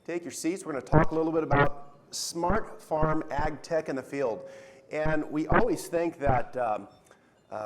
Take your seats. We're going to talk a little bit about SmartFarm AgTech in the field. And we always think that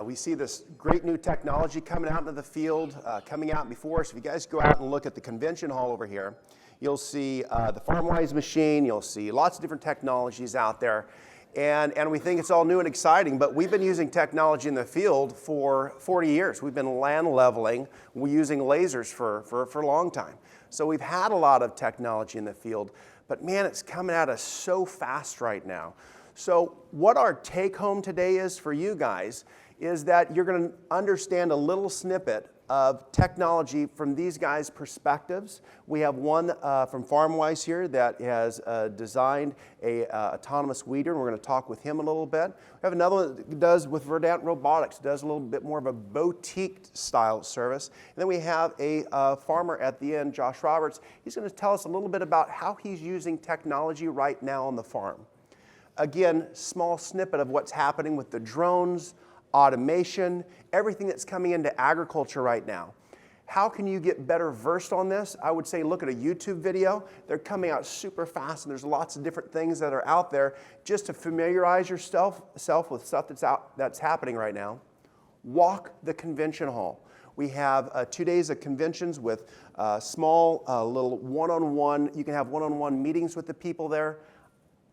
we see this great new technology coming out into the field, coming out before us. If you guys go out and look at the convention hall over here, you'll see the FarmWise machine. You'll see lots of different technologies out there. And we think it's all new and exciting, but we've been using technology in the field for 40 years. We've been land leveling, we're using lasers for a long time. So we've had a lot of technology in the field, but man, it's coming at us so fast right now. So what our take home today is for you guys is that you're going to understand a little snippet of technology from these guys' perspectives. We have one from FarmWise here that has designed a autonomous weeder, and we're going to talk with him a little bit. We have another one that does with Verdant Robotics, does a little bit more of a boutique style service. And then we have a farmer at the end, Josh Roberts. He's going to tell us a little bit about how he's using technology right now on the farm. Again, small snippet of what's happening with the drones, automation, everything that's coming into agriculture right now. How can you get better versed on this? I would say look at a YouTube video. They're coming out super fast, and there's lots of different things that are out there just to familiarize yourself with stuff that's happening right now. Walk the convention hall. We have 2 days of conventions with small little one-on-one. You can have one-on-one meetings with the people there.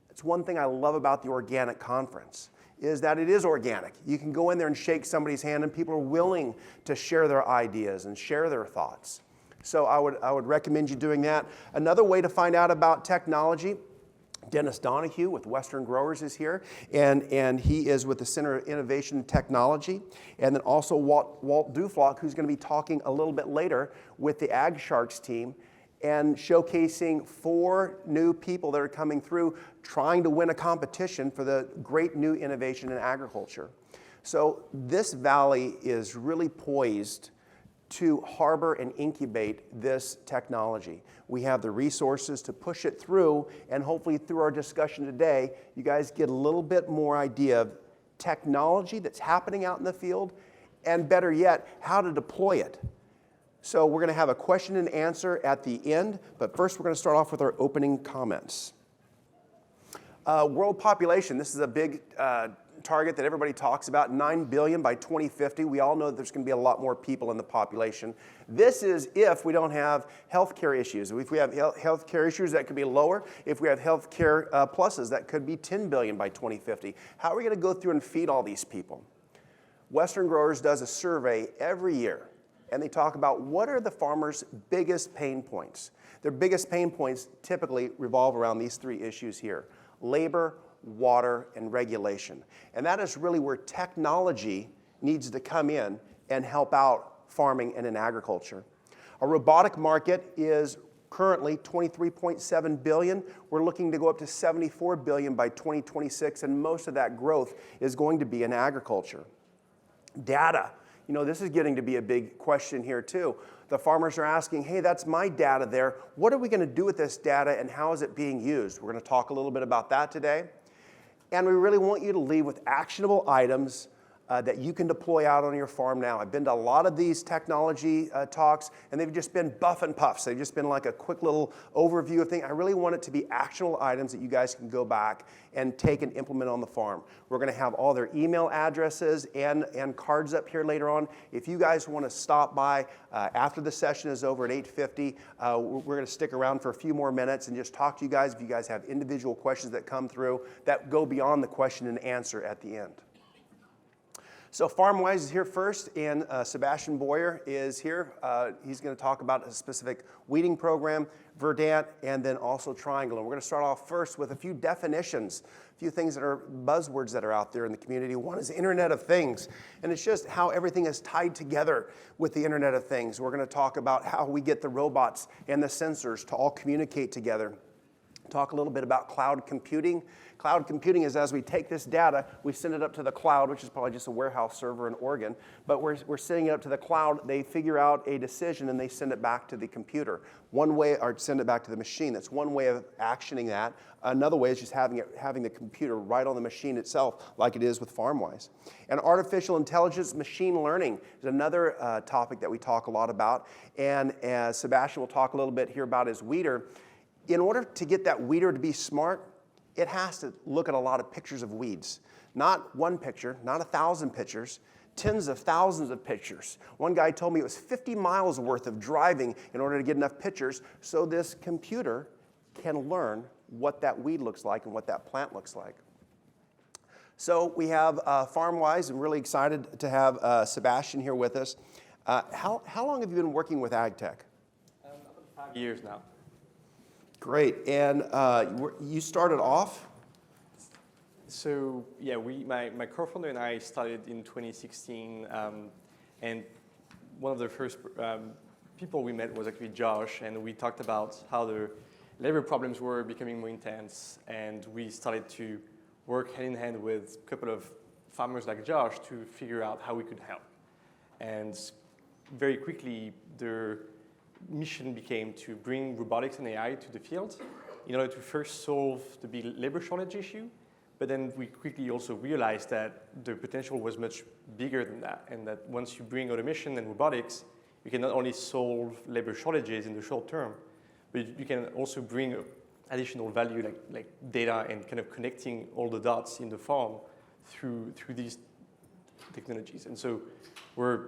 It's one thing I love about the organic conference is that it is organic. You can go in there and shake somebody's hand, and people are willing to share their ideas and share their thoughts. So I would recommend you doing that. Another way to find out about technology, Dennis Donahue with Western Growers is here, and he is with the Center of Innovation and Technology. And then also Walt Duflock, who's going to be talking a little bit later with the Ag Sharks team, and showcasing 4 new people that are coming through trying to win a competition for the great new innovation in agriculture. So this valley is really poised to harbor and incubate this technology. We have the resources to push it through, and hopefully through our discussion today, you guys get a little bit more idea of technology that's happening out in the field, and better yet, how to deploy it. So we're going to have a question and answer at the end, but first we're going to start off with our opening comments. World population, this is a big target that everybody talks about, 9 billion by 2050. We all know that there's going to be a lot more people in the population. This is if we don't have healthcare issues. If we have healthcare issues, that could be lower. If we have healthcare pluses, that could be 10 billion by 2050. How are we going to go through and feed all these people? Western Growers does a survey every year, and they talk about what are the farmers' biggest pain points. Their biggest pain points typically revolve around these 3 issues here: labor, water, and regulation. And that is really where technology needs to come in and help out farming and in agriculture. Our robotic market is currently 23.7 billion. We're looking to go up to 74 billion by 2026, and most of that growth is going to be in agriculture. Data. You know, this is getting to be a big question here too. The farmers are asking, hey, that's my data there. What are we going to do with this data, and how is it being used? We're going to talk a little bit about that today. And we really want you to leave with actionable items that you can deploy out on your farm now. I've been to a lot of these technology talks, and they've just been buff and puffs. They've just been like a quick little overview of things. I really want it to be actionable items that you guys can go back and take and implement on the farm. We're going to have all their email addresses and cards up here later on. If you guys want to stop by after the session is over at 8:50, we're going to stick around for a few more minutes and just talk to you guys if you guys have individual questions that come through that go beyond the question and answer at the end. So FarmWise is here first, and Sebastian Boyer is here. He's going to talk about a specific weeding program, Verdant, and then also Triangle. And we're going to start off first with a few definitions, a few things that are buzzwords that are out there in the community. One is Internet of Things, and it's just how everything is tied together with the Internet of Things. We're going to talk about how we get the robots and the sensors to all communicate together. Talk a little bit about cloud computing. Cloud computing is as we take this data, we send it up to the cloud, which is probably just a warehouse server in Oregon, but we're sending it up to the cloud. They figure out a decision and they send it back to the computer. One way, or send it back to the machine. That's one way of actioning that. Another way is just having the computer right on the machine itself, like it is with FarmWise. And artificial intelligence, machine learning is another topic that we talk a lot about. And as Sebastian will talk a little bit here about his weeder, in order to get that weeder to be smart, it has to look at a lot of pictures of weeds. Not one picture, not 1,000 pictures, tens of thousands of pictures. One guy told me it was 50 miles worth of driving in order to get enough pictures so this computer can learn what that weed looks like and what that plant looks like. So we have FarmWise. I'm really excited to have Sebastian here with us. How long have you been working with AgTech? About 5 years now. Great. And you started off? So yeah, my co-founder and I started in 2016, and one of the first people we met was actually Josh, and we talked about how the labor problems were becoming more intense, and we started to work hand in hand with a couple of farmers like Josh to figure out how we could help. And very quickly, the mission became to bring robotics and AI to the field in order to first solve the labor shortage issue. But then we quickly also realized that the potential was much bigger than that, and that once you bring automation and robotics, you can not only solve labor shortages in the short term, but you can also bring additional value like data and kind of connecting all the dots in the farm through these technologies. And so we're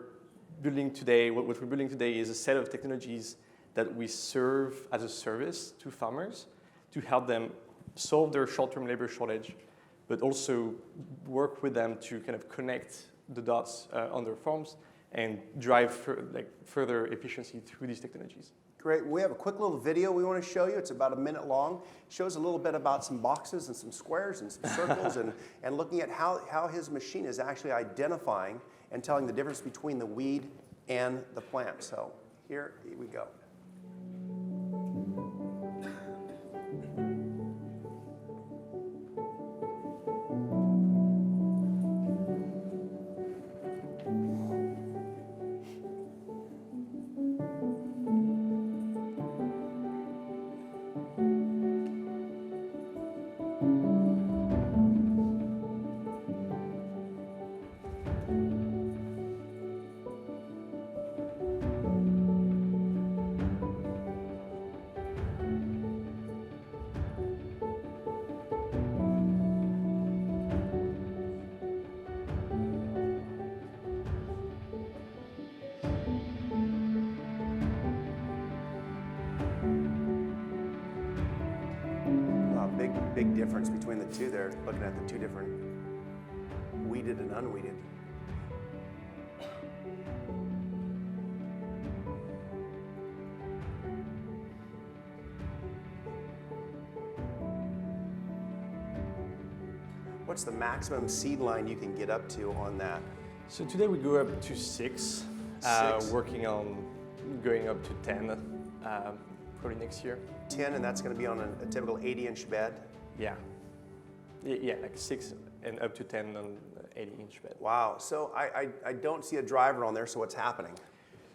building today, what we're building today is a set of technologies that we serve as a service to farmers to help them solve their short-term labor shortage, but also work with them to kind of connect the dots on their farms and drive further efficiency through these technologies. Great. We have a quick little video we want to show you. It's about a minute long. It shows a little bit about some boxes and some squares and some circles and looking at how his machine is actually identifying and telling the difference between the weed and the plant. So here we go. Big difference between the two there, looking at the two different weeded and unweeded. What's the maximum seed line you can get up to on that? So today we go up to six. Working on going up to 10 probably next year. 10, and that's going to be on a typical 80-inch bed? Yeah, like 6 and up to 10 on 80-inch bed. Wow, so I don't see a driver on there, so what's happening?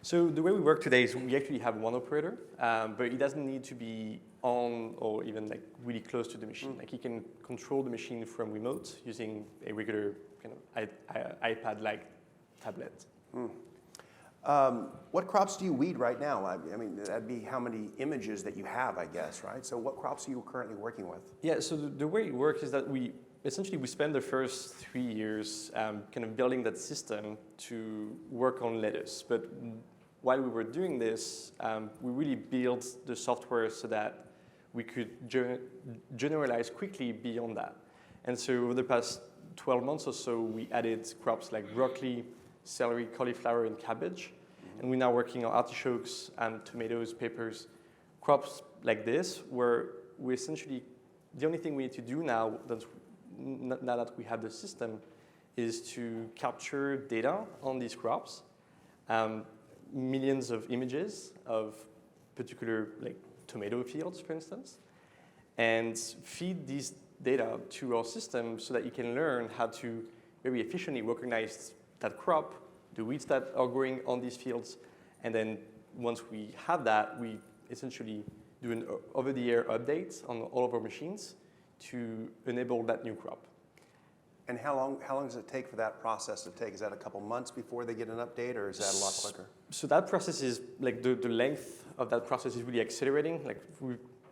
So the way we work today is we actually have one operator, but it doesn't need to be on or even like really close to the machine. Like he can control the machine from remote using a regular kind of iPad-like tablet. What crops do you weed right now? I mean, that'd be how many images that you have, I guess, right? So what crops are you currently working with? Yeah, so the way it works is that we spend the first 3 years kind of building that system to work on lettuce. But while we were doing this, we really built the software so that we could generalize quickly beyond that. And so over the past 12 months or so, we added crops like broccoli, celery, cauliflower, and cabbage. And we're now working on artichokes and tomatoes, peppers, crops like this, where we essentially, the only thing we need to do now that we have the system is to capture data on these crops, millions of images of particular like tomato fields, for instance, and feed these data to our system so that you can learn how to very efficiently recognize that crop, the weeds that are growing on these fields, and then once we have that, we essentially do an over-the-air update on all of our machines to enable that new crop. And how long does it take for that process to take? Is that a couple months before they get an update, or is that a lot quicker? So that process is, like the length of that process is really accelerating. Like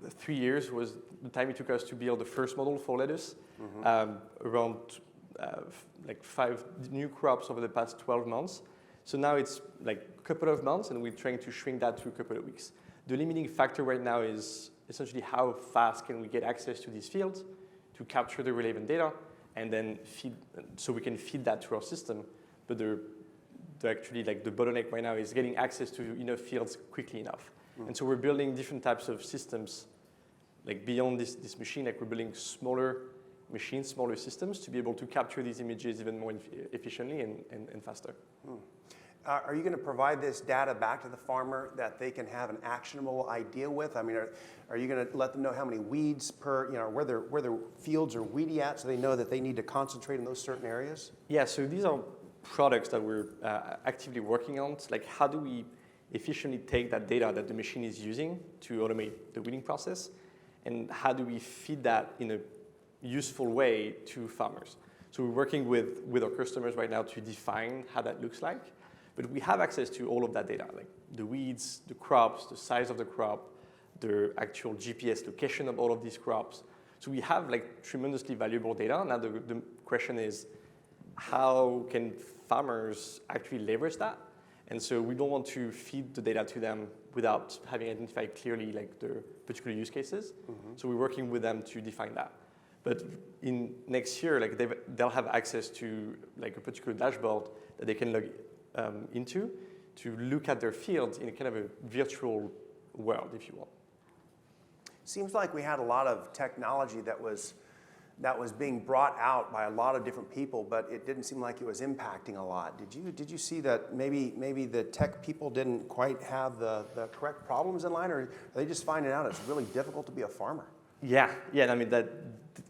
3 years was the time it took us to build the first model for lettuce. Around like 5 new crops over the past 12 months. So now it's like a couple of months, and we're trying to shrink that to a couple of weeks. The limiting factor right now is essentially how fast can we get access to these fields to capture the relevant data, and then so we can feed that to our system. But actually, like the bottleneck right now is getting access to enough fields quickly enough. And so we're building different types of systems, like beyond this machine, like we're building smaller machines, smaller systems to be able to capture these images even more efficiently and faster. Are you going to provide this data back to the farmer that they can have an actionable idea with? I mean, are you going to let them know how many weeds per, where their fields are weedy at, so they know that they need to concentrate in those certain areas? Yeah, so these are products that we're actively working on. It's like, how do we efficiently take that data that the machine is using to automate the weeding process, and how do we feed that in a useful way to farmers? So we're working with our customers right now to define how that looks like, but we have access to all of that data, like the weeds, the crops, the size of the crop, the actual GPS location of all of these crops. So we have like tremendously valuable data. Now the question is, how can farmers actually leverage that? And so we don't want to feed the data to them without having identified clearly like the particular use cases. So we're working with them to define that. But in next year, like they'll have access to like a particular dashboard that they can log into to look at their fields in a kind of a virtual world, if you want. Seems like we had a lot of technology that was being brought out by a lot of different people, but it didn't seem like it was impacting a lot. Did you see that maybe the tech people didn't quite have the correct problems in line, or are they just finding out it's really difficult to be a farmer? Yeah. I mean that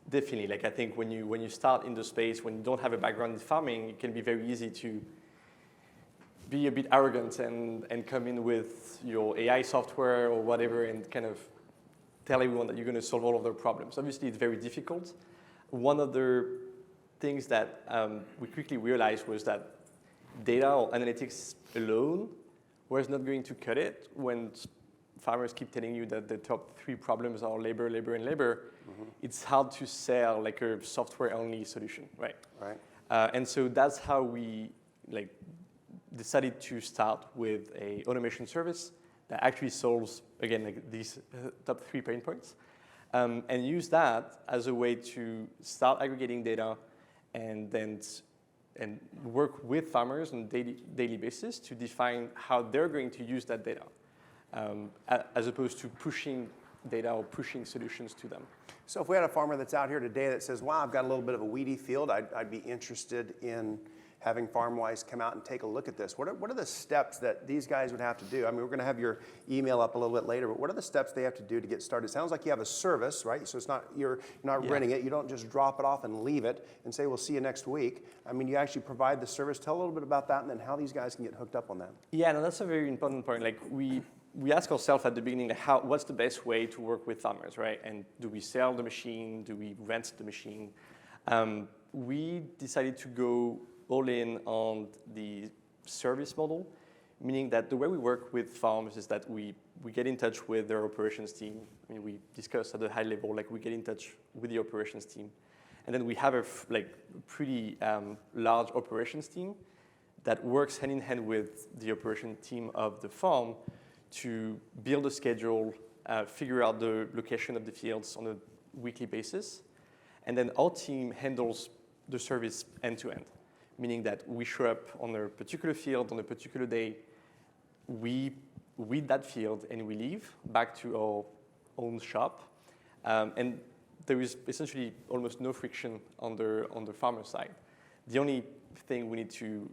definitely. Like I think when you start in the space, when you don't have a background in farming, it can be very easy to be a bit arrogant and come in with your AI software or whatever and kind of tell everyone that you're going to solve all of their problems. Obviously, it's very difficult. One of the things that we quickly realized was that data or analytics alone was not going to cut it when farmers keep telling you that the top 3 problems are labor, labor, and labor. It's hard to sell like a software-only solution, right? Right. And so that's how we like decided to start with a automation service that actually solves, again, like these top 3 pain points, and use that as a way to start aggregating data and work with farmers on a daily basis to define how they're going to use that data, as opposed to pushing data or pushing solutions to them. So if we had a farmer that's out here today that says, wow, I've got a little bit of a weedy field, I'd be interested in having FarmWise come out and take a look at this. What are the steps that these guys would have to do? I mean, we're going to have your email up a little bit later, but what are the steps they have to do to get started? It sounds like you have a service, right? So it's not you're not renting it. You don't just drop it off and leave it and say, we'll see you next week. I mean, you actually provide the service. Tell a little bit about that and then how these guys can get hooked up on that. Yeah, no, that's a very important point. Like we ask ourselves at the beginning, what's the best way to work with farmers, right? And do we sell the machine? Do we rent the machine? We decided to go all in on the service model, meaning that the way we work with farms is that we get in touch with their operations team. I mean, we discuss at a high level, like we get in touch with the operations team. And then we have a pretty large operations team that works hand in hand with the operation team of the farm to build a schedule, figure out the location of the fields on a weekly basis. And then our team handles the service end to end, meaning that we show up on a particular field on a particular day, we weed that field, and we leave back to our own shop. And there is essentially almost no friction on the farmer side. The only thing we need to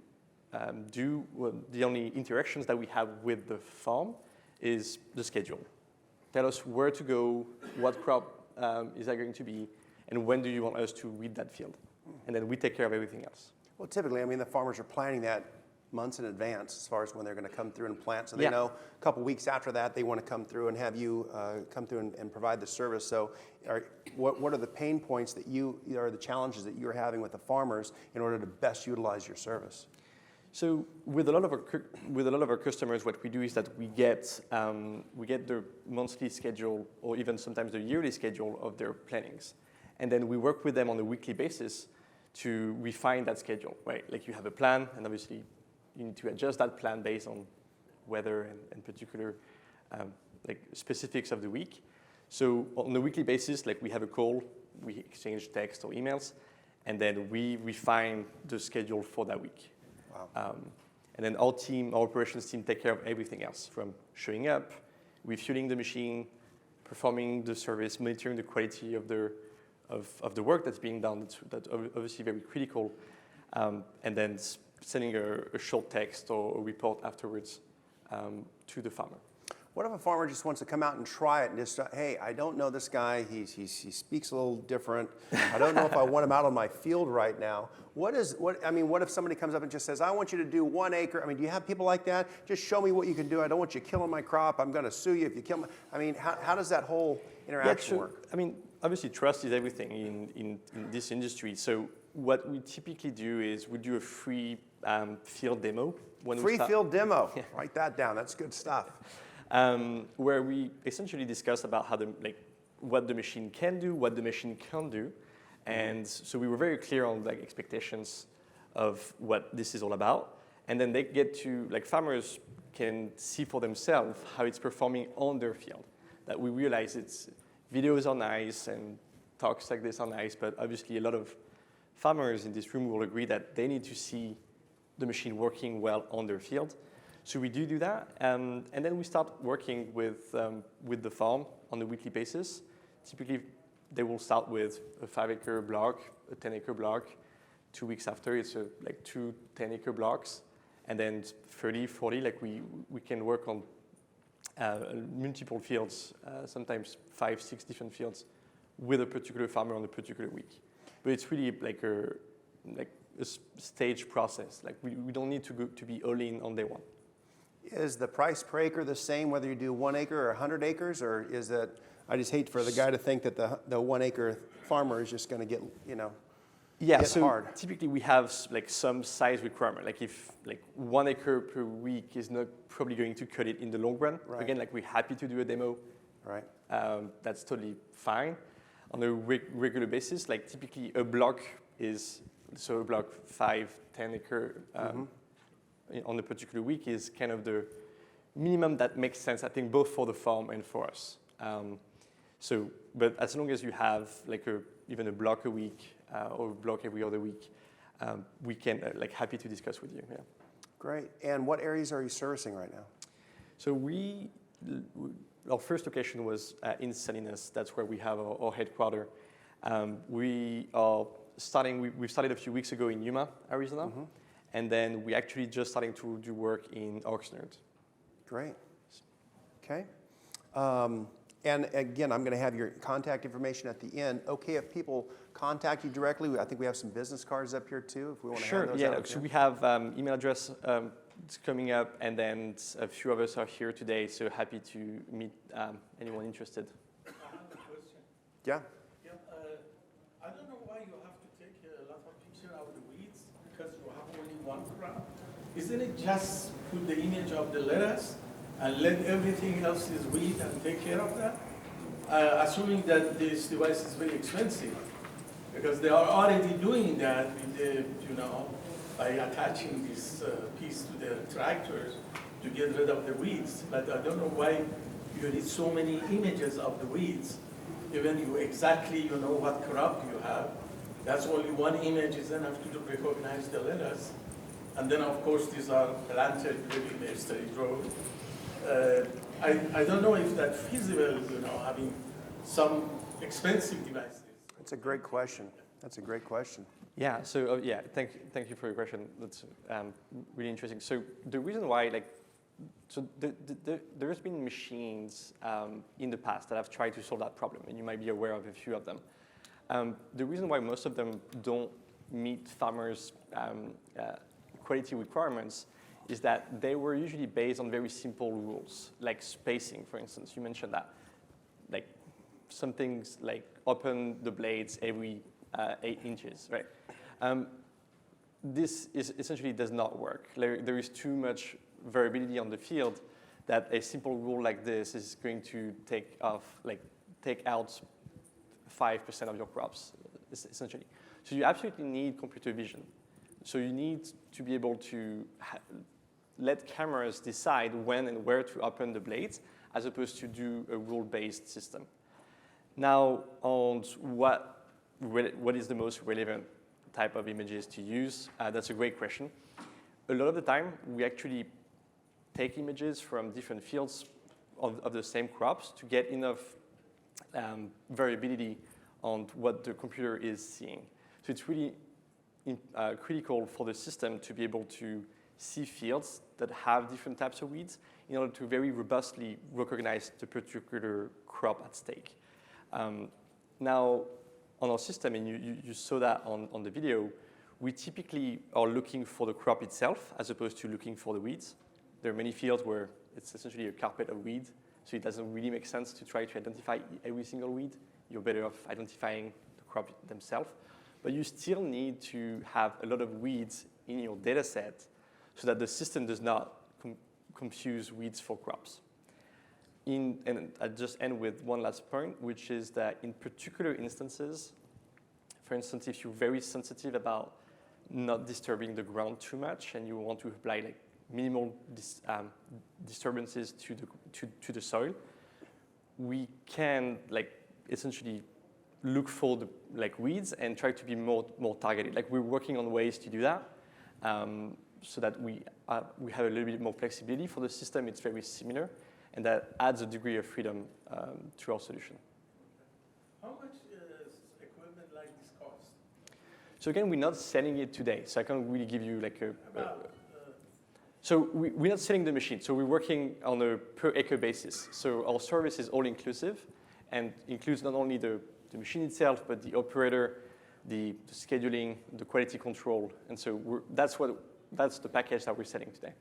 the only interactions that we have with the farm is the schedule. Tell us where to go, what crop is that going to be, and when do you want us to weed that field? And then we take care of everything else. Well, typically, I mean, the farmers are planning that months in advance as far as when they're going to come through and plant. So they know a couple weeks after that, they want to come through and have you come through and provide the service. So what are the pain points that or the challenges that you're having with the farmers in order to best utilize your service? So with a lot of our customers, what we do is that we get the monthly schedule or even sometimes the yearly schedule of their plannings, and then we work with them on a weekly basis to refine that schedule. Right, like you have a plan, and obviously you need to adjust that plan based on weather and particular like specifics of the week. So on a weekly basis, like we have a call, we exchange text or emails, and then we refine the schedule for that week. Wow. And then our operations team take care of everything else, from showing up, refueling the machine, performing the service, monitoring the quality of the work that's being done. That's obviously very critical, and then sending a short text or a report afterwards to the farmer. What if a farmer just wants to come out and try it and just, hey, I don't know this guy, he speaks a little different. I don't know if I want him out on my field right now. What if somebody comes up and just says, I want you to do 1 acre? I mean, do you have people like that? Just show me what you can do. I don't want you killing my crop. I'm going to sue you if you kill me. I mean, how does that whole interaction work? I mean, obviously trust is everything in this industry. So what we typically do is we do a free field demo. Free field demo. Yeah. Write that down. That's good stuff. Where we essentially discuss about what the machine can do, what the machine can't do, and so we were very clear on expectations of what this is all about, and then they get to farmers can see for themselves how it's performing on their field. That we realize videos are nice and talks like this are nice, but obviously a lot of farmers in this room will agree that they need to see the machine working well on their field. So we do that, and then we start working with the farm on a weekly basis. Typically, they will start with a 5-acre block, a 10-acre block. 2 weeks after, it's like 2 10-acre blocks, and then 30, 40. We can work on multiple fields, sometimes 5, 6 different fields, with a particular farmer on a particular week. But it's really like a stage process. We don't need to be all in on day one. Is the price per acre the same whether you do 1 acre or 100 acres, or is that? I just hate for the guy to think that the 1 acre farmer is just going to get hard. Typically we have some size requirement. If 1 acre per week is not probably going to cut it in the long run. Right. Again, we're happy to do a demo. Right. That's totally fine. On a regular basis, typically a block is a block 5, 10 acre. On a particular week is kind of the minimum that makes sense, I think, both for the farm and for us. But as long as you have even a block a week or a block every other week, we can happy to discuss with you. Yeah. Great. And what areas are you servicing right now? So our first location was in Salinas. That's where we have our headquarters. We've started a few weeks ago in Yuma, Arizona. And then we actually just starting to do work in Oxnard. Great. Okay. And again, I'm going to have your contact information at the end. Okay, if people contact you directly, I think we have some business cards up here too, if we want to hand those out. So we have email address it's coming up, and then a few of us are here today, so happy to meet anyone interested. I have a question. Yeah. I don't know why you have to take a lot of pictures of the weeds because you have only one crop. Isn't it just put the image of the lettuce and let everything else is weed and take care of that? Assuming that this device is very expensive, because they are already doing that with the, by attaching this piece to the tractors to get rid of the weeds. But I don't know why you need so many images of the weeds. Even you exactly know what crop you have, that's only one image is enough to recognize the lettuce. And then of course these are planted within the state road. I don't know if that's feasible, having some expensive devices. That's a great question. Yeah, so thank you for your question. That's really interesting. So the reason why, there's been machines in the past that have tried to solve that problem, and you might be aware of a few of them. The reason why most of them don't meet farmers' quality requirements is that they were usually based on very simple rules, like spacing, for instance. You mentioned that. Some things like open the blades every 8 inches, right? this essentially does not work. There is too much variability on the field that a simple rule like this is going to take out 5% of your crops, essentially. So you absolutely need computer vision. So you need to be able to let cameras decide when and where to open the blades, as opposed to do a rule-based system. Now, on what is the most relevant type of images to use, that's a great question. A lot of the time, we actually take images from different fields of the same crops to get enough variability on what the computer is seeing. So it's really critical for the system to be able to see fields that have different types of weeds in order to very robustly recognize the particular crop at stake. Now, on our system, and you saw that on the video, we typically are looking for the crop itself as opposed to looking for the weeds. There are many fields where it's essentially a carpet of weeds, so it doesn't really make sense to try to identify every single weed. You're better off identifying the crop themselves. But you still need to have a lot of weeds in your data set so that the system does not confuse weeds for crops. And I'll just end with one last point, which is that in particular instances, for instance, if you're very sensitive about not disturbing the ground too much and you want to apply like minimal disturbances to the soil, we can essentially look for the weeds and try to be more targeted. We're working on ways to do that so that we have a little bit more flexibility. For the system, it's very similar, and that adds a degree of freedom to our solution. How much does equipment like this cost? So again, we're not selling it today, so I can't really give you So we're not selling the machine, so we're working on a per acre basis. So our service is all inclusive and includes not only the machine itself, but the operator, the scheduling, the quality control. And so that's the package that we're selling today.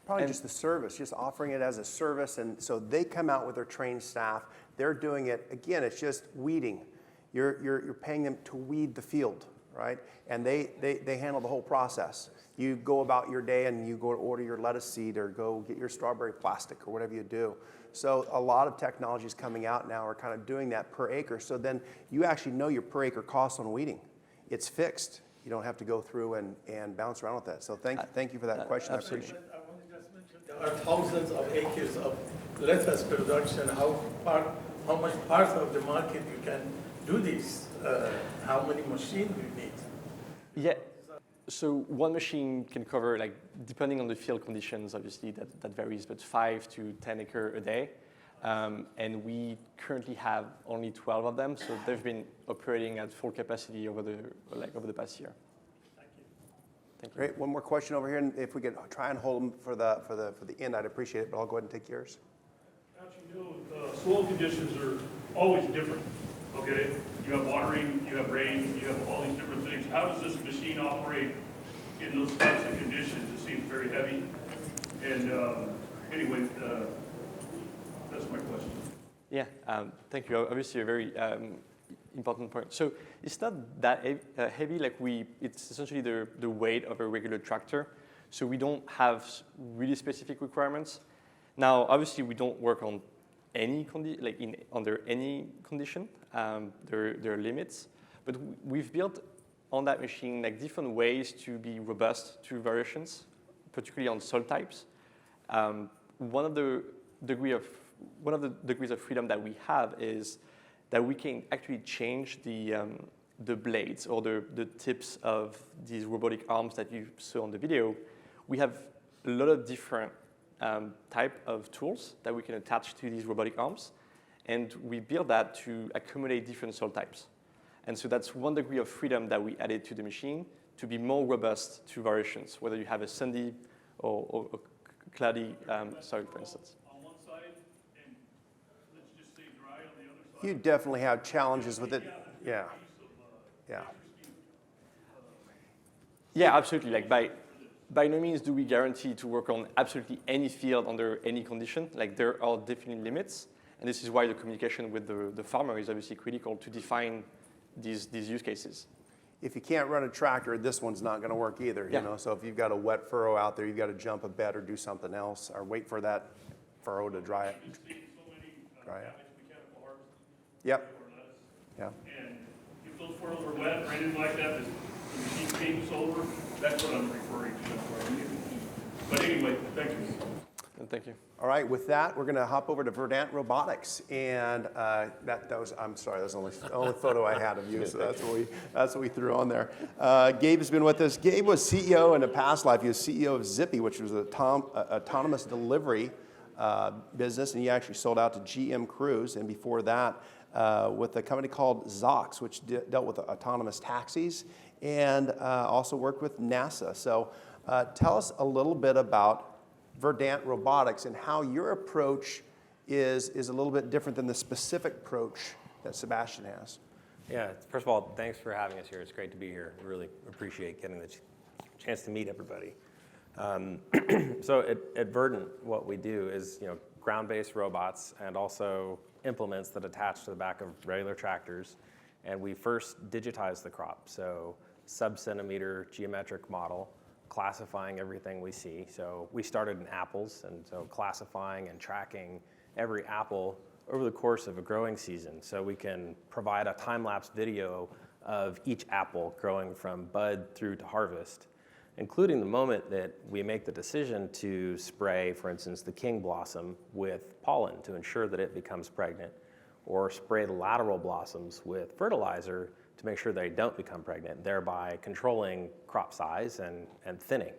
Probably just the service, just offering it as a service. And so they come out with their trained staff. They're doing it. Again, it's just weeding. You're paying them to weed the field, right? And they handle the whole process. You go about your day and you go to order your lettuce seed or go get your strawberry plastic or whatever you do. So a lot of technologies coming out now are kind of doing that per acre. So then you actually know your per acre cost on weeding. It's fixed. You don't have to go through and bounce around with that. So thank you for that question. Absolutely. I want to just mention there are thousands of acres of lettuce production. How much part of the market you can do this? How many machines you need? Yeah. So one machine can cover, depending on the field conditions, obviously that varies, but 5 to 10 acre a day. And we currently have only 12 of them, so they've been operating at full capacity over the past year. Thank you. Thank you. Great. One more question over here, and if we could try and hold them for the end, I'd appreciate it. But I'll go ahead and take yours. As you know, soil conditions are always different. Okay, you have watering, you have rain, you have all these different things. How does this machine operate in those types of conditions? It seems very heavy. And anyway, that's my question. Yeah, thank you. Obviously, a very important point. So it's not that heavy. It's essentially the weight of a regular tractor. So we don't have really specific requirements. Now, obviously, we don't work on any under any condition. There are limits, but we've built on that machine different ways to be robust to variations, particularly on soil types. One of the degrees of freedom that we have is that we can actually change the blades or the tips of these robotic arms that you saw on the video. We have a lot of different type of tools that we can attach to these robotic arms, and we build that to accommodate different soil types. And so that's one degree of freedom that we added to the machine to be more robust to variations, whether you have a sandy or cloudy soil, for instance. On one side, and let's just say dry on the other side. You definitely have challenges with it. Yeah. Yeah. Yeah, absolutely. By no means do we guarantee to work on absolutely any field under any condition. There are definitely limits, and this is why the communication with the farmer is obviously critical to define these use cases. if you can't run a tractor, this one's not going to work either. Yeah. You know, so if you've got a wet furrow out there, you've got to jump a bed or do something else, or wait for that furrow to dry. It's taking so many Right. cabbage mechanical harvest Yep. or lettuce. Yeah. And if those furrows are wet or anything like that, the machine changes over, that's what I'm referring to. That's what I'm getting. But anyway, thank you. And thank you. All right, with that, we're going to hop over to Verdant Robotics, and that was, I'm sorry, that's the only photo I had of you, so that's what we threw on there. Gabe has been with us. Gabe was CEO in a past life. He was CEO of Zippy, which was an autonomous delivery business, and he actually sold out to GM Cruise, and before that, with a company called Zox, which dealt with autonomous taxis, and also worked with NASA. So tell us a little bit about Verdant Robotics and how your approach is a little bit different than the specific approach that Sebastian has. Yeah, first of all, thanks for having us here. It's great to be here. Really appreciate getting the chance to meet everybody. So at Verdant, what we do is ground-based robots and also implements that attach to the back of regular tractors. And we first digitize the crop, so sub-centimeter geometric model, classifying everything we see. So we started in apples, and so classifying and tracking every apple over the course of a growing season. So we can provide a time-lapse video of each apple growing from bud through to harvest, including the moment that we make the decision to spray, for instance, the king blossom with pollen to ensure that it becomes pregnant, or spray the lateral blossoms with fertilizer to make sure they don't become pregnant, thereby controlling crop size and thinning.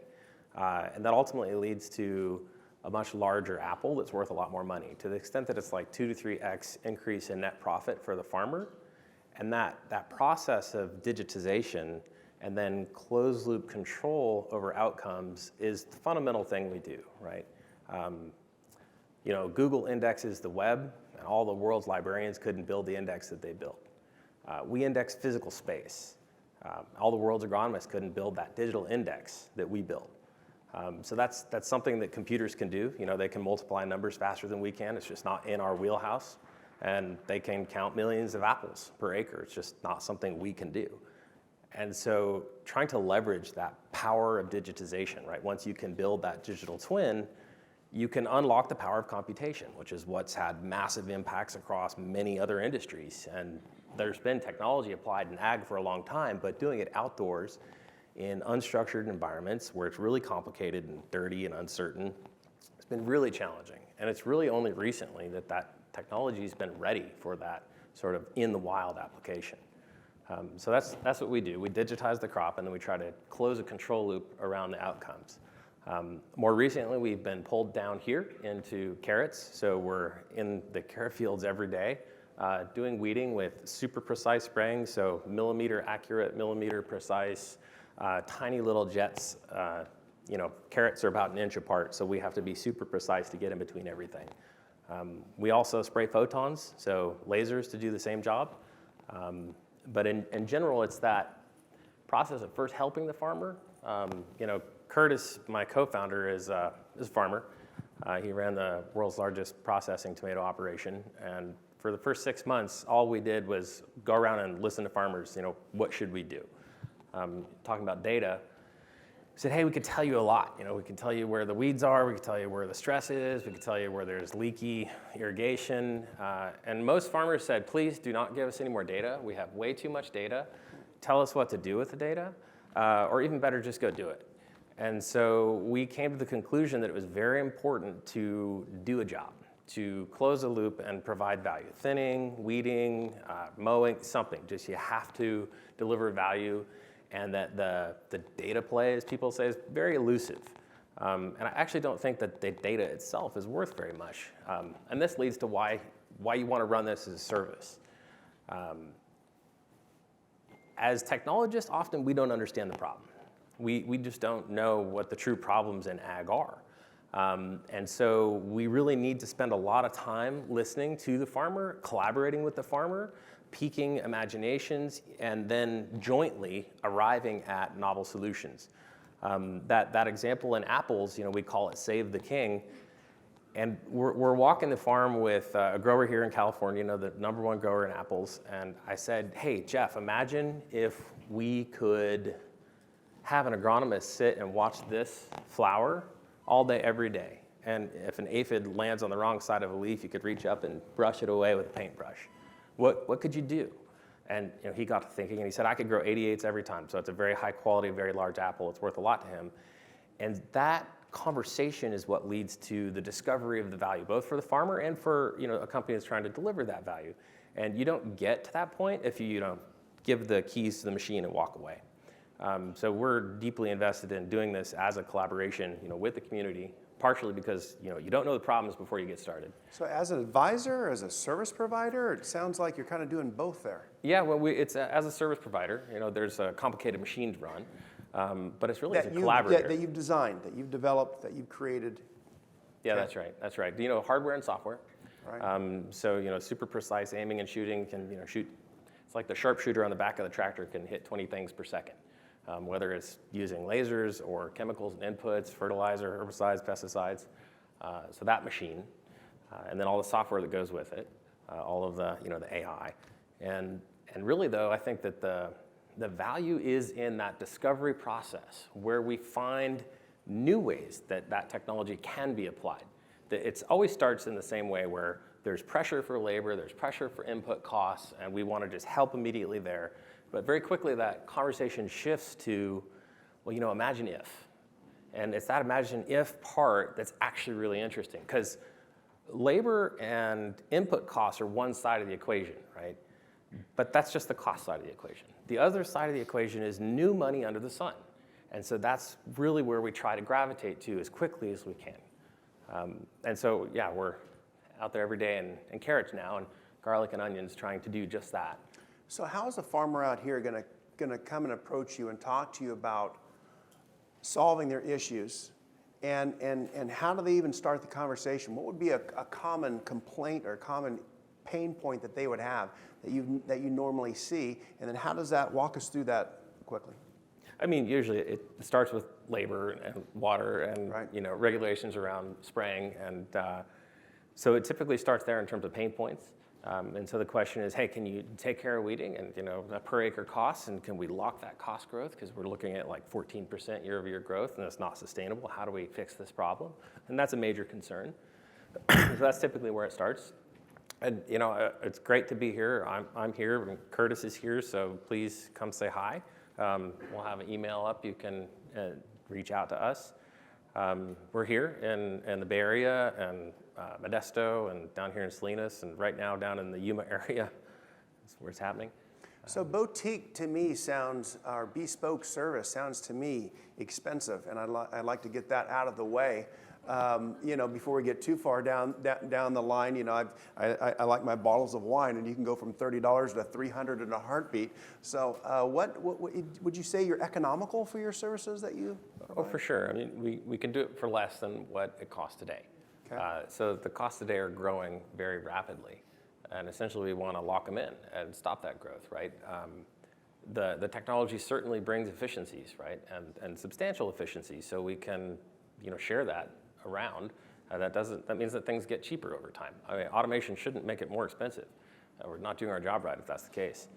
And that ultimately leads to a much larger apple that's worth a lot more money, to the extent that it's like 2 to 3x increase in net profit for the farmer. And that process of digitization and then closed loop control over outcomes is the fundamental thing we do, right? Google indexes the web, and all the world's librarians couldn't build the index that they built. We index physical space. All the world's agronomists couldn't build that digital index that we built. So that's something that computers can do. They can multiply numbers faster than we can. It's just not in our wheelhouse. And they can count millions of apples per acre. It's just not something we can do. And so trying to leverage that power of digitization, right? Once you can build that digital twin, you can unlock the power of computation, which is what's had massive impacts across many other industries. And there's been technology applied in ag for a long time, but doing it outdoors in unstructured environments where it's really complicated and dirty and uncertain, it's been really challenging. And it's really only recently that technology has been ready for that sort of in the wild application. So that's what we do. We digitize the crop, and then we try to close a control loop around the outcomes. More recently, we've been pulled down here into carrots. So we're in the carrot fields every day, doing weeding with super precise spraying, so millimeter accurate, millimeter precise, tiny little jets. Carrots are about an inch apart, so we have to be super precise to get in between everything. We also spray photons, so lasers to do the same job. But in general, it's that process of first helping the farmer. Curtis, my co-founder, is a farmer. He ran the world's largest processing tomato operation. And for the first 6 months, all we did was go around and listen to farmers, what should we do? Talking about data, we said, hey, we could tell you a lot. We can tell you where the weeds are, we can tell you where the stress is, we can tell you where there's leaky irrigation. And most farmers said, please do not give us any more data. We have way too much data. Tell us what to do with the data, or even better, just go do it. And so we came to the conclusion that it was very important to do a job, to close the loop and provide value. Thinning, weeding, mowing, something. Just you have to deliver value, and that the data play, as people say, is very elusive. And I actually don't think that the data itself is worth very much. And this leads to why you want to run this as a service. As technologists, often we don't understand the problem. We just don't know what the true problems in ag are. And so we really need to spend a lot of time listening to the farmer, collaborating with the farmer, piquing imaginations, and then jointly arriving at novel solutions. That example in apples, we call it Save the King. And we're walking the farm with a grower here in California, the #1 grower in apples. And I said, hey, Jeff, imagine if we could have an agronomist sit and watch this flower all day, every day. And if an aphid lands on the wrong side of a leaf, you could reach up and brush it away with a paintbrush. What could you do? And he got to thinking, and he said, I could grow 88s every time. So it's a very high quality, very large apple. It's worth a lot to him. And that conversation is what leads to the discovery of the value, both for the farmer and for a company that's trying to deliver that value. And you don't get to that point if you give the keys to the machine and walk away. So we're deeply invested in doing this as a collaboration with the community, partially because you don't know the problems before you get started. So as an advisor, as a service provider, it sounds like you're kind of doing both there. Yeah, well, it's as a service provider. There's a complicated machine to run, but it's really as a collaborator. That you've designed, that you've developed, that you've created. Yeah, that's right. That's right. Hardware and software. Right. So super precise aiming and shooting can shoot. It's like the sharpshooter on the back of the tractor can hit 20 things per second. Whether it's using lasers or chemicals and inputs, fertilizer, herbicides, pesticides. So that machine, and then all the software that goes with it, all of the the AI, and really though I think that the value is in that discovery process where we find new ways that technology can be applied. It always starts in the same way where there's pressure for labor, there's pressure for input costs, and we want to just help immediately there. But very quickly that conversation shifts to, well, imagine if. And it's that imagine if part that's actually really interesting, because labor and input costs are one side of the equation, right? But that's just the cost side of the equation. The other side of the equation is new money under the sun. And so that's really where we try to gravitate to as quickly as we can. And so, yeah, we're out there every day and carrots now and garlic and onions trying to do just that. So how is a farmer out here going to come and approach you and talk to you about solving their issues, and how do they even start the conversation? What would be a common complaint or a common pain point that they would have that you normally see, and then how does that walk us through that quickly? I mean, usually it starts with labor and water and Right. Regulations around spraying, and so it typically starts there in terms of pain points. And so the question is, hey, can you take care of weeding and per acre costs, and can we lock that cost growth, because we're looking at like 14% year-over-year growth and it's not sustainable. How do we fix this problem? And that's a major concern. So that's typically where it starts. And it's great to be here. I'm here, and Curtis is here, so please come say hi. We'll have an email up. You can reach out to us. We're here in the Bay Area and Modesto and down here in Salinas, and right now down in the Yuma area. That's where it's happening. So boutique to me sounds, or bespoke service sounds to me expensive, and I'd like to get that out of the way. Before we get too far down the line, I like my bottles of wine, and you can go from $30 to $300 in a heartbeat. So, what would you say you're economical for your services that you provide? Oh, for sure. I mean, we can do it for less than what it costs today. Okay. So the costs today are growing very rapidly, and essentially we want to lock them in and stop that growth, right? The technology certainly brings efficiencies, right, and substantial efficiencies, so we can share that around. That means that things get cheaper over time. I mean, automation shouldn't make it more expensive. We're not doing our job right if that's the case.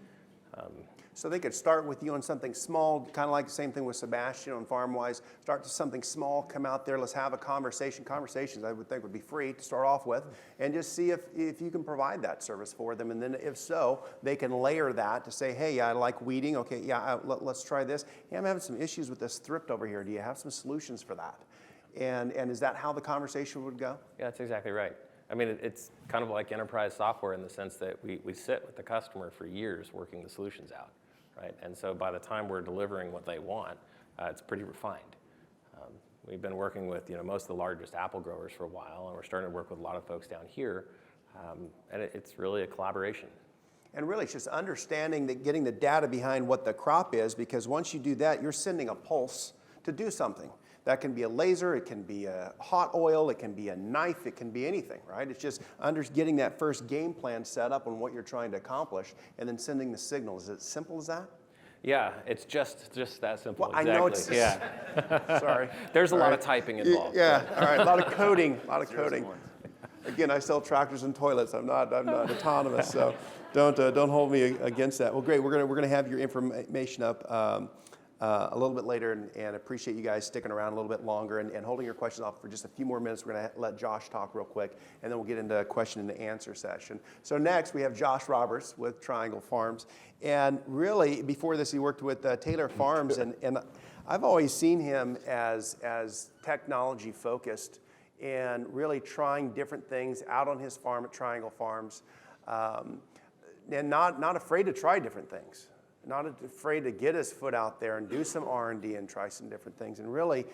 So they could start with you on something small, kind of like the same thing with Sebastian on FarmWise. Start to something small, come out there, let's have a conversation. Conversations I would think would be free to start off with, and just see if you can provide that service for them. And then if so, they can layer that to say, hey, I like weeding. Okay, yeah, let's try this. Hey, I'm having some issues with this thrift over here. Do you have some solutions for that? And is that how the conversation would go? Yeah, that's exactly right. I mean, it's kind of like enterprise software in the sense that we sit with the customer for years working the solutions out, right? And so by the time we're delivering what they want, it's pretty refined. We've been working with most of the largest apple growers for a while, and we're starting to work with a lot of folks down here, and it's really a collaboration. And really, it's just understanding that, getting the data behind what the crop is, because once you do that, you're sending a pulse to do something. That can be a laser, it can be a hot oil, it can be a knife, it can be anything, right? It's just getting that first game plan set up on what you're trying to accomplish and then sending the signal. Is it as simple as that? Yeah, it's just that simple. Well, I know it's Yeah. Sorry. There's a lot of typing involved. Yeah, all right, a lot of coding, Again, I sell tractors and toilets. I'm not autonomous, so don't hold me against that. Well, great. We're gonna have your information up a little bit later, and appreciate you guys sticking around a little bit longer and holding your questions off for just a few more minutes. We're gonna let Josh talk real quick, and then we'll get into a question and answer session. So next we have Josh Roberts with Triangle Farms, and really before this he worked with Taylor Farms, and I've always seen him as technology focused, and really trying different things out on his farm at Triangle Farms, and not afraid to try different things, not afraid to get his foot out there and do some R&D and try some different things. And really,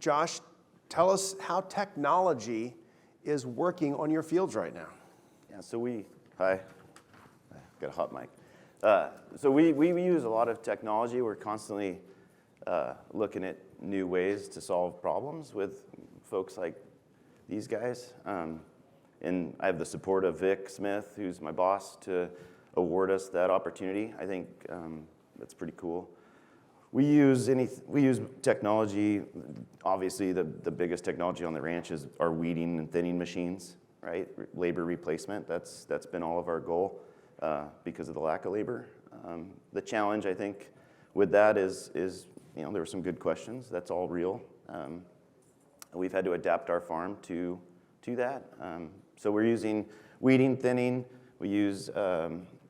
Josh, tell us how technology is working on your fields right now. Yeah, so hi, got a hot mic. So we use a lot of technology. We're constantly looking at new ways to solve problems with folks like these guys. And I have the support of Vic Smith, who's my boss, to award us that opportunity. I think that's pretty cool. We use technology. Obviously, the biggest technology on the ranch is our weeding and thinning machines, right? Labor replacement. That's been all of our goal because of the lack of labor. The challenge, I think, with that is there were some good questions. That's all real. We've had to adapt our farm to that. So we're using weeding, thinning. We use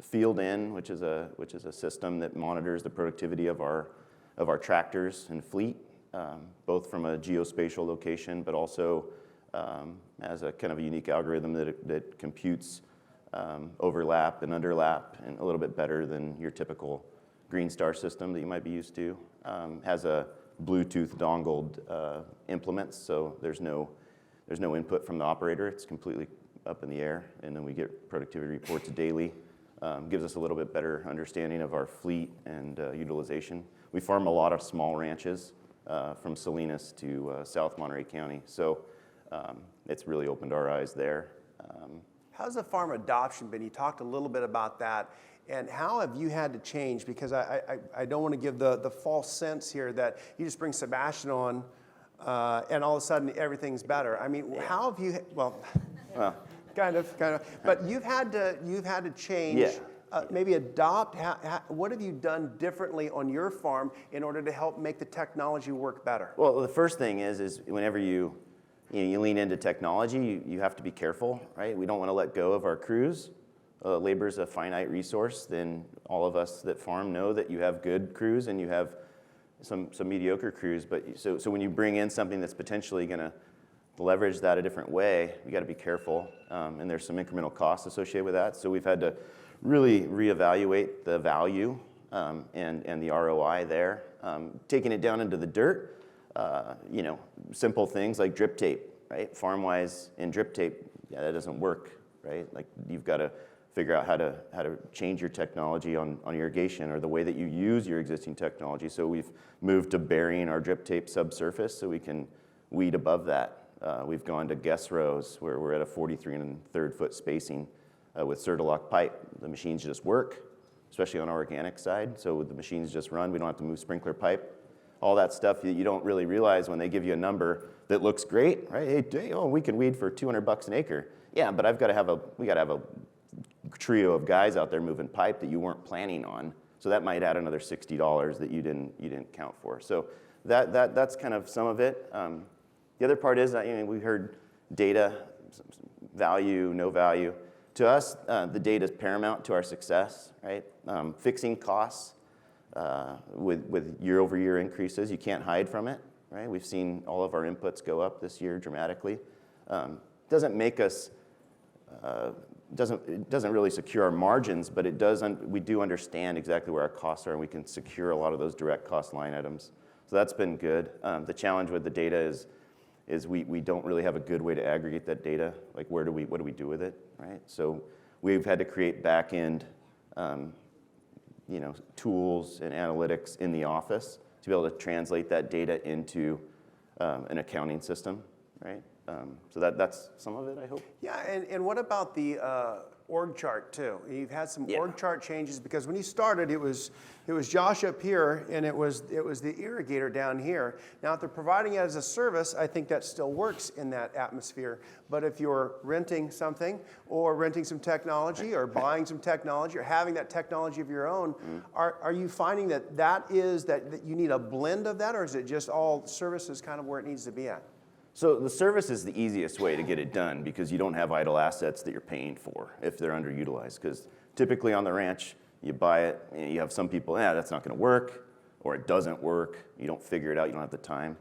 Field In, which is a system that monitors the productivity of our tractors and fleet, both from a geospatial location, but also as a kind of a unique algorithm that computes overlap and underlap and a little bit better than your typical Green Star system that you might be used to. Has a Bluetooth dongled implements, so there's no input from the operator. It's completely up in the air, and then we get productivity reports daily. Gives us a little bit better understanding of our fleet and utilization. We farm a lot of small ranches from Salinas to South Monterey County, so it's really opened our eyes there. How's the farm adoption been? You talked a little bit about that. And how have you had to change? Because I don't want to give the false sense here that you just bring Sebastian on and all of a sudden everything's better. I mean, how have you, kind of, but you've had to change, maybe adopt. What have you done differently on your farm in order to help make the technology work better? Well, the first thing is whenever you lean into technology, you have to be careful, right? We don't want to let go of our crews. Labor is a finite resource. Then all of us that farm know that you have good crews and you have some mediocre crews. But so when you bring in something that's potentially going to leverage that a different way, you got to be careful. And there's some incremental costs associated with that. So we've had to really reevaluate the value and the ROI there. Taking it down into the dirt, simple things like drip tape, right? Farm-wise in drip tape, that doesn't work, right? Like you've got to figure out how to change your technology on irrigation or the way that you use your existing technology. So we've moved to burying our drip tape subsurface so we can weed above that. We've gone to guess rows where we're at a 43 1/3 foot spacing with Certalock pipe. The machines just work, especially on our organic side. So the machines just run. We don't have to move sprinkler pipe. All that stuff that you don't really realize when they give you a number that looks great, right? Hey, we can weed for $200 an acre. Yeah, but we got to have a trio of guys out there moving pipe that you weren't planning on. So that might add another $60 that you didn't count for. So that's kind of some of it. The other part is that we heard data, value, no value. To us, the data is paramount to our success, right? Fixing costs with year-over-year increases, you can't hide from it, right? We've seen all of our inputs go up this year dramatically. Doesn't make us it doesn't really secure our margins, but it does. We do understand exactly where our costs are, and we can secure a lot of those direct cost line items. So that's been good. The challenge with the data is we don't really have a good way to aggregate that data. Like what do we do with it, right? So we've had to create back end, tools and analytics in the office to be able to translate that data into an accounting system, right? So that's some of it, I hope. Yeah, and what about the org chart too. You've had some Yeah. org chart changes because when you started, it was Josh up here and it was the irrigator down here. Now, if they're providing it as a service, I think that still works in that atmosphere. But if you're renting something or renting some technology or buying some technology or having that technology of your own, are you finding that you need a blend of that, or is it just all services kind of where it needs to be at? So the service is the easiest way to get it done because you don't have idle assets that you're paying for if they're underutilized. Because typically on the ranch, you buy it, and you have some people, that's not going to work, or it doesn't work. You don't figure it out. You don't have the time.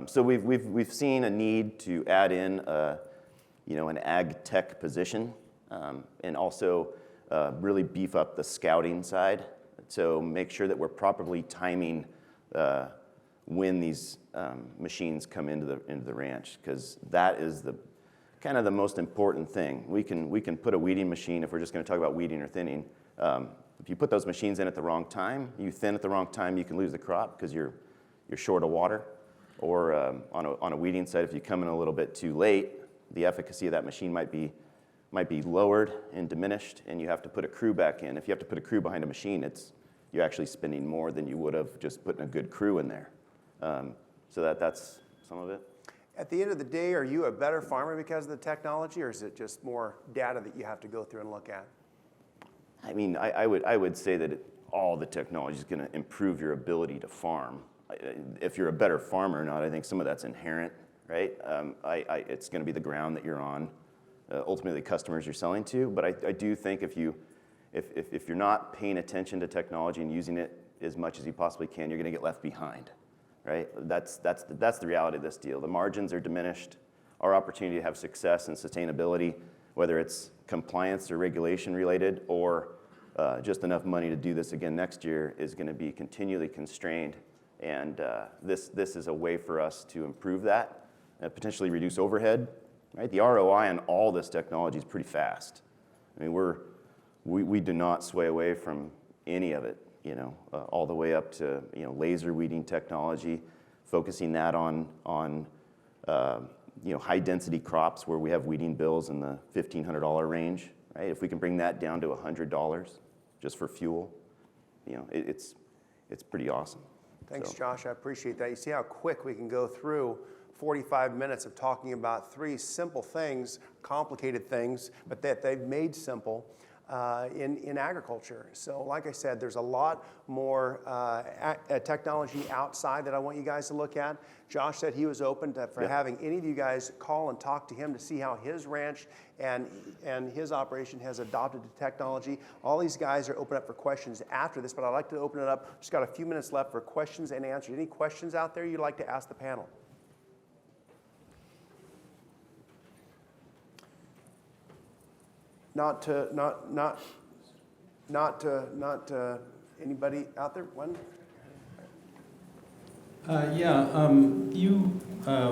So we've seen a need to add in an AgTech position, and also really beef up the scouting side. So make sure that we're properly timing when these machines come into the ranch, because that is the kind of the most important thing. We can put a weeding machine, if we're just going to talk about weeding or thinning. If you put those machines in at the wrong time, you thin at the wrong time, you can lose the crop because you're short of water. Or on a weeding side, if you come in a little bit too late, the efficacy of that machine might be lowered and diminished, and you have to put a crew back in. If you have to put a crew behind a machine, you're actually spending more than you would have just putting a good crew in there. So that's some of it. At the end of the day, are you a better farmer because of the technology, or is it just more data that you have to go through and look at? I mean, I would say that all the technology is going to improve your ability to farm. If you're a better farmer or not, I think some of that's inherent, right? It's going to be the ground that you're on, ultimately the customers you're selling to. But I do think if you're not paying attention to technology and using it as much as you possibly can, you're going to get left behind, right? That's the reality of this deal. The margins are diminished. Our opportunity to have success and sustainability, whether it's compliance or regulation related or just enough money to do this again next year, is going to be continually constrained. And this is a way for us to improve that and potentially reduce overhead. Right? The ROI on all this technology is pretty fast. I mean, we do not sway away from any of it. All the way up to laser weeding technology, focusing that on high density crops where we have weeding bills in the $1,500 range. Right? If we can bring that down to $100 just for fuel, it's pretty awesome. Thanks, Josh. I appreciate that. You see how quick we can go through 45 minutes of talking about three simple things, complicated things, but that they've made simple in agriculture. So like I said, there's a lot more technology outside that I want you guys to look at. Josh said he was open for having any of you guys call and talk to him to see how his ranch and his operation has adopted the technology. All these guys are open up for questions after this, but I'd like to open it up. Just got a few minutes left for questions and answers. Any questions out there you'd like to ask the panel? Not anybody out there? One? You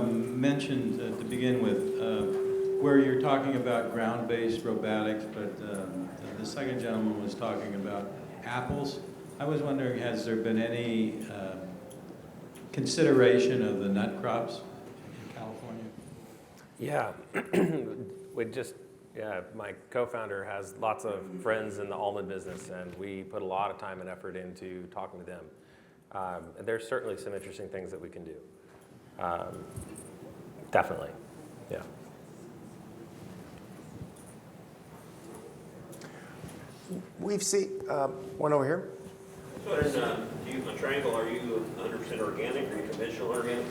mentioned to begin with where you're talking about ground-based robotics, but the second gentleman was talking about apples. I was wondering, has there been any consideration of the nut crops in California? Yeah, my co-founder has lots of friends in the almond business, and we put a lot of time and effort into talking to them. And there's certainly some interesting things that we can do. Definitely, yeah. We've seen one over here. So on Triangle, are you 100% organic or conventional organic?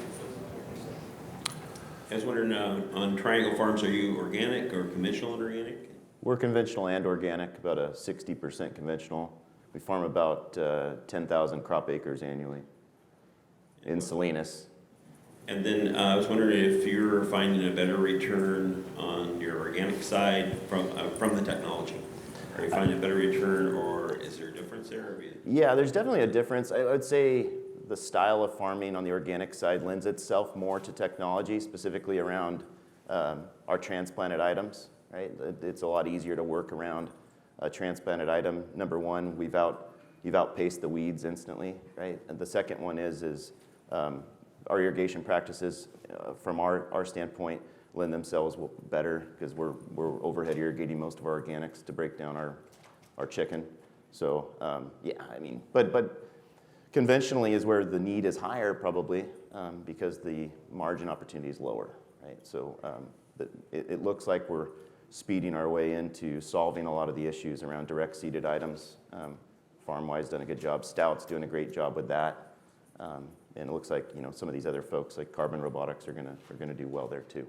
I was wondering, on Triangle Farms, are you organic or conventional and organic? We're conventional and organic, about a 60% conventional. We farm about 10,000 crop acres annually in Salinas. And then I was wondering if you're finding a better return on your organic side from the technology. Are you finding a better return, or is there a difference there? Yeah, there's definitely a difference. I would say the style of farming on the organic side lends itself more to technology, specifically around our transplanted items, right? It's a lot easier to work around a transplanted item. Number one, you've outpaced the weeds instantly, right? And the second one is our irrigation practices from our standpoint lend themselves better because we're overhead irrigating most of our organics to break down our chicken. So yeah, I mean, but conventionally is where the need is higher probably because the margin opportunity is lower, right? So it looks like we're speeding our way into solving a lot of the issues around direct seeded items. FarmWise done a good job. Stout's doing a great job with that. And it looks like some of these other folks like Verdant Robotics are gonna do well there too.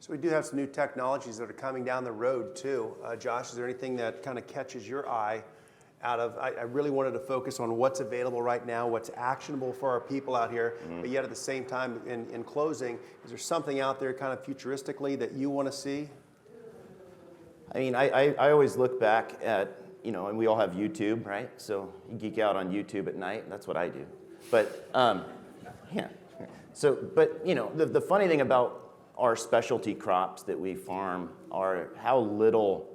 So we do have some new technologies that are coming down the road too. Josh, is there anything that kind of catches your eye out of, I really wanted to focus on what's available right now, what's actionable for our people out here, but yet at the same time, in closing, is there something out there kind of futuristically that you want to see? I mean, I always look back at, and we all have YouTube, right? So you geek out on YouTube at night, that's what I do. But, yeah. So, but, the funny thing about our specialty crops that we farm are how little,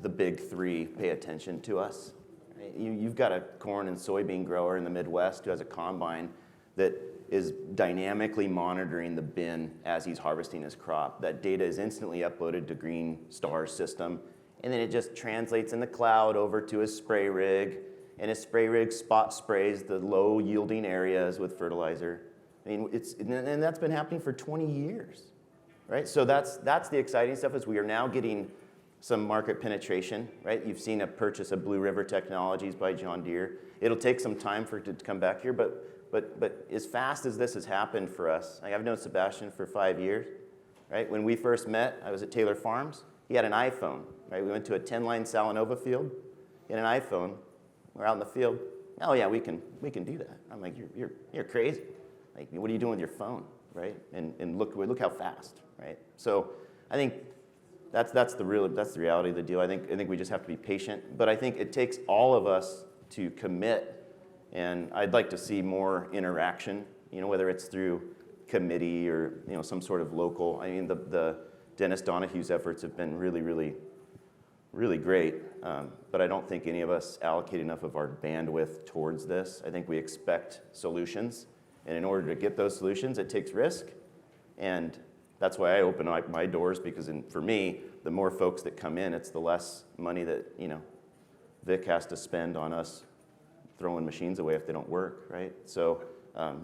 the big three pay attention to us. Right? You've got a corn and soybean grower in the Midwest who has a combine that is dynamically monitoring the bin as he's harvesting his crop. That data is instantly uploaded to Green Star's system, and then it just translates in the cloud over to his spray rig, and his spray rig spot sprays the low yielding areas with fertilizer. I mean, and that's been happening for 20 years, right? So that's the exciting stuff is we are now getting some market penetration, right? You've seen a purchase of Blue River Technologies by John Deere. It'll take some time for it to come back here, but as fast as this has happened for us, I've known Sebastian for 5 years, right? When we first met, I was at Taylor Farms. He had an iPhone, right? We went to a 10-line Salanova field. He had an iPhone. We're out in the field. Oh yeah, we can do that. I'm like, you're crazy. Like, what are you doing with your phone, right? And look how fast, right? So I think that's the reality of the deal. I think we just have to be patient, but I think it takes all of us to commit, and I'd like to see more interaction. Whether it's through committee or some sort of local. I mean, the Dennis Donahue's efforts have been really, really, really great, but I don't think any of us allocate enough of our bandwidth towards this. I think we expect solutions. And in order to get those solutions, it takes risk. And that's why I open up my doors, because for me, the more folks that come in, it's the less money that, Vic has to spend on us throwing machines away if they don't work, right? So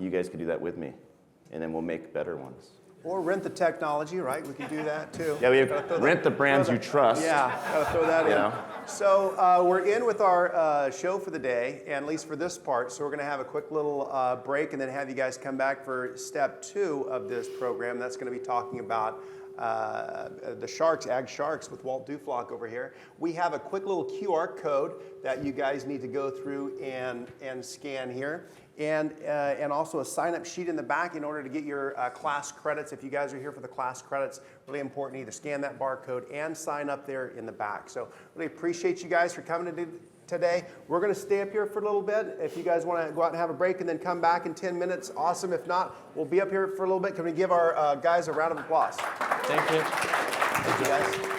you guys could do that with me, and then we'll make better ones. Or rent the technology, right? We can do that too. Yeah, rent the brands you trust. Yeah, gotta throw that in. So we're in with our show for the day, and at least for this part. So we're gonna have a quick little break and then have you guys come back for step 2 of this program. That's gonna be talking about the sharks, Ag Sharks with Walt Duflock over here. We have a quick little QR code that you guys need to go through and scan here. And also a sign-up sheet in the back in order to get your class credits. If you guys are here for the class credits, really important to either scan that barcode and sign up there in the back. So really appreciate you guys for coming today. We're going to stay up here for a little bit. If you guys want to go out and have a break and then come back in 10 minutes, awesome. If not, we'll be up here for a little bit. Can we give our guys a round of applause? Thank you. Thank you, guys.